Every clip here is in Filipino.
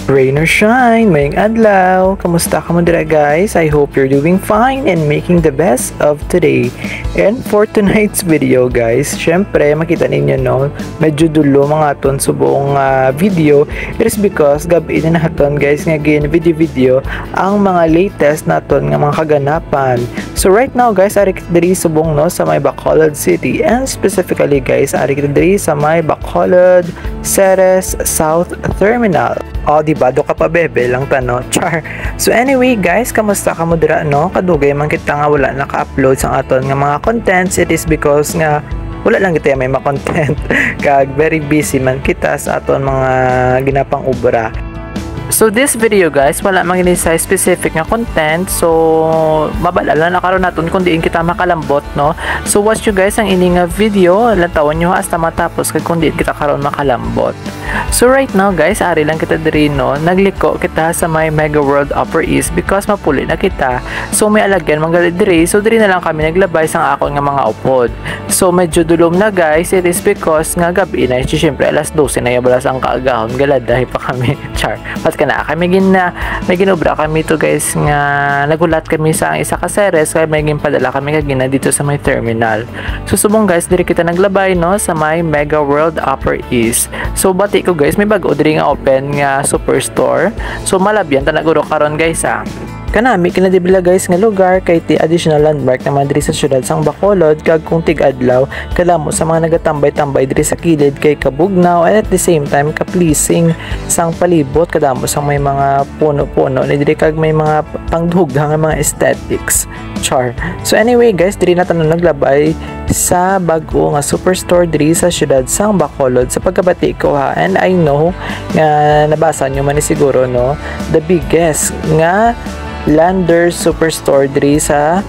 Rain or shine, maying adlaw. Kamusta ka mo dira guys? I hope you're doing fine and making the best of today. And for tonight's video guys, syempre makita ninyo no, medyo dulo mga aton subong video. It is because gabi na naton guys nga video ang mga latest naton nga mga kaganapan. So right now guys, ari kita diri subong no sa may Bacolod City, and specifically guys, ari kita diri sa may Bacolod Ceres South Terminal. O, diba? Do ka pa bebe lang tano. Char. So anyway guys, kamusta ka mo dira no? Kadugay man kita nga wala naka-upload sa aton nga mga contents. It is because nga wala lang kita may content. Kag very busy man kita sa aton mga ginapang obra. So this video guys, wala man sa specific nga content. So mabalala na karon naton kung diin kita makalambot no. So watch you guys ang ini nga video, lantawan nyo hasta matapos kay kung diin kita karon makalambot. So right now guys, ari lang kita diri no, nagliko kita sa may Mega World Upper East because mapuli na kita. So may alagyan manggali diri, so diri na lang kami naglabay sang akon nga mga upod. So medyo dulom na guys, it is because nga gabi na, syempre alas 12 na yabalas ang kaagahon, galadahay pa kami. Char. Kana kami may ginobra kami to guys nga nagulat kami sa isa ka series kaya may ginpadala kami kagina dito sa may terminal. So subong guys, diri kita naglabay no sa may Mega World Upper East. So bati ko guys, may bago diri nga open nga superstore. So malabyan ta naguro karon guys Kanami kinadibila guys nga lugar kay ti additional landmark naman diri sa syudad sang Bacolod, kag kung tig-adlaw kalamo sa mga nagatambay-tambay diri sa kilid kay kabugnaw, and at the same time ka-pleasing sang palibot kadamo sang may mga puno-puno ni diri kag may mga pangdugang nga mga aesthetics. Char. So anyway guys, diri na tanan naglabay sa bago nga superstore diri sa syudad sang Bacolod. Sa pagkabati ko and I know nga nabasa nyo man ni siguro no, the biggest nga Landers Superstore diri sa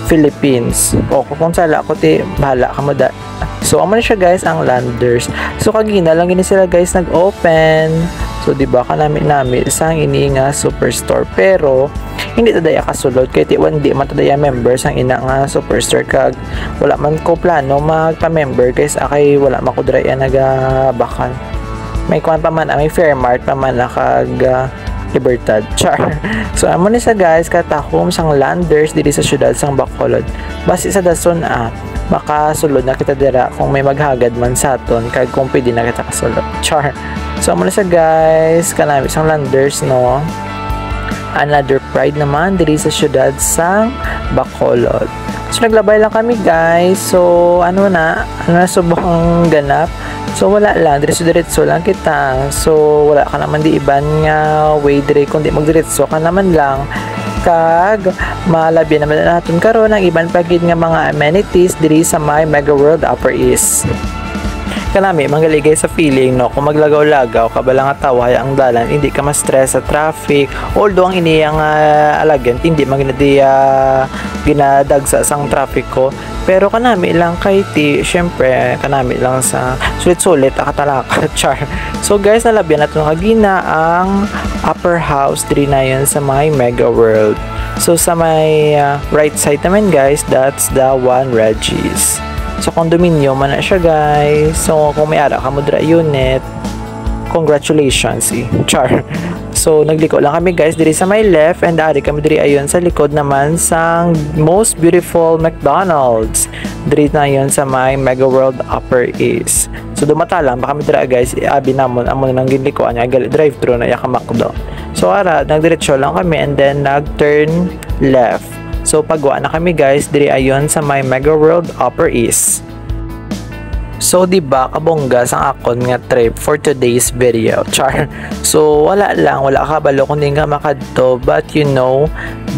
Philippines. O kung sala ko ti bahala ka mo da. So amo na siya guys ang Landers. So kagina lang gini sila guys nag-open. So di ba kanami sang ini nga superstore, pero hindi tadaya kasulod kay ti di man tadaya members ang ina nga superstore, kag wala man ko plano magpa-member guys akay wala man ko dira nagabakan. May kuan pa man may Fairmart pa man kag Libertad. Char. So amo ni sa guys katahom sang Landers diri sa syudad sang Bacolod. Base sa dason makasulod na kita dira kung may maghagad man sa aton kag kung pwede na kita kasulod. Char. So amo ni sa guys kanami sang Landers no. Another pride naman diri sa syudad sang Bacolod. So naglabay lang kami guys. So ano na subong ganap. So wala lang, diretso lang kita. So wala ka naman di iban nga way dire kundi magdiretso ka naman lang. Kag malabi naman natin karon ang iban pagid nga mga amenities diri sa may Mega World Upper East. Kanami manggaligay sa feeling no, kung maglagaw-lagaw kabala nga tawa ang dalan, hindi ka ma-stress sa traffic. Although ang iniyang alagyan hindi magnadi ginadagsa sang traffic ko, pero kanami lang kay ti syempre kanami lang sa sulit-sulit akatalaka. Char. So guys, nalabyan natin kagina ang upper house diri na yun sa may Mega World. So sa may right side naman guys, that's the One Regis. So condominium man na siya guys. So kung may ara ka mo dira unit, congratulations Char. So nagliko lang kami guys diri sa may left, and ari kami diri ayon sa likod naman sang most beautiful McDonald's. Diri na yon sa may Mega World Upper East. So dumata lang ba kami dira guys, abi namon amo nang ginlikoan nya gali drive-thru na ya ka McDo. So ara nagdiretso lang kami and then nag-turn left. So pagwa na kami guys diri ayon sa may Mega World Upper East. So diba kabongga sang akon nga trip for today's video. Char. So wala kabalo kundi nga makadto, but you know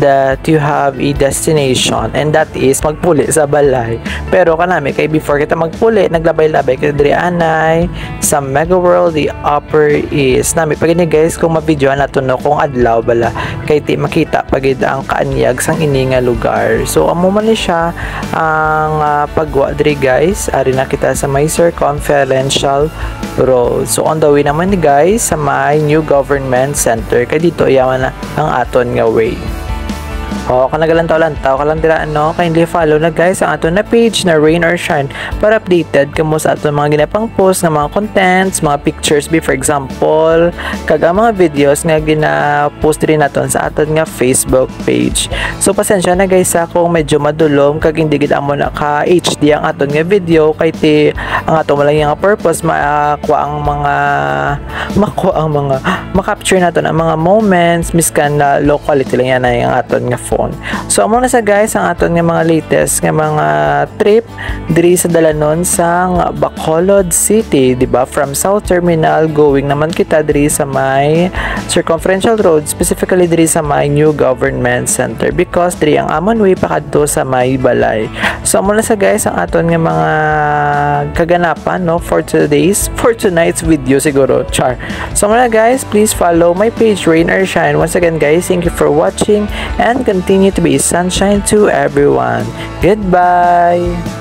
that you have a destination, and that is magpuli sa balay. Pero kanami kay before kita magpuli naglabay-labay kita diri anay sa Mega World the Upper East. Nami pagini guys kung ma-videoan nato no kung adlaw bala kay ti makita pagid ang kaanyag sang ini nga lugar. So amo man ni siya ang pagwa diri guys, ari na kita sa may circumferential road. So on the way naman ni guys sa may New Government Center, kay dito yaman na ang aton nga way. O, kanagalantaw-lantaw ka lang dira, ano, kindly follow na guys ang ato na page na Rain or Shine para updated kamo sa ato mga ginapang post ng mga contents, mga pictures, for example, kag ang mga videos nga gina-post rin naton sa aton nga Facebook page. So, pasensya na guys kung medyo madulom kag hindi gid amo na ka HD ang aton nga video kay ti ang ato mo lang nga purpose ma-capture naton ang mga moments miskan na low quality lang yan ang aton nga phone. So amo na sa guys ang aton nga mga latest nga mga trip diri sa dalanon sa Bacolod City, di ba? From South Terminal going naman kita diri sa may Circumferential Road, specifically diri sa may New Government Center because diri ang amon way pakadto sa may balay. So amo na sa guys ang aton nga mga kaganapan, no, for tonight's video siguro. Char. So amo na guys, please follow my page Rain or Shine. Once again guys, thank you for watching and continue to be sunshine to everyone. Goodbye!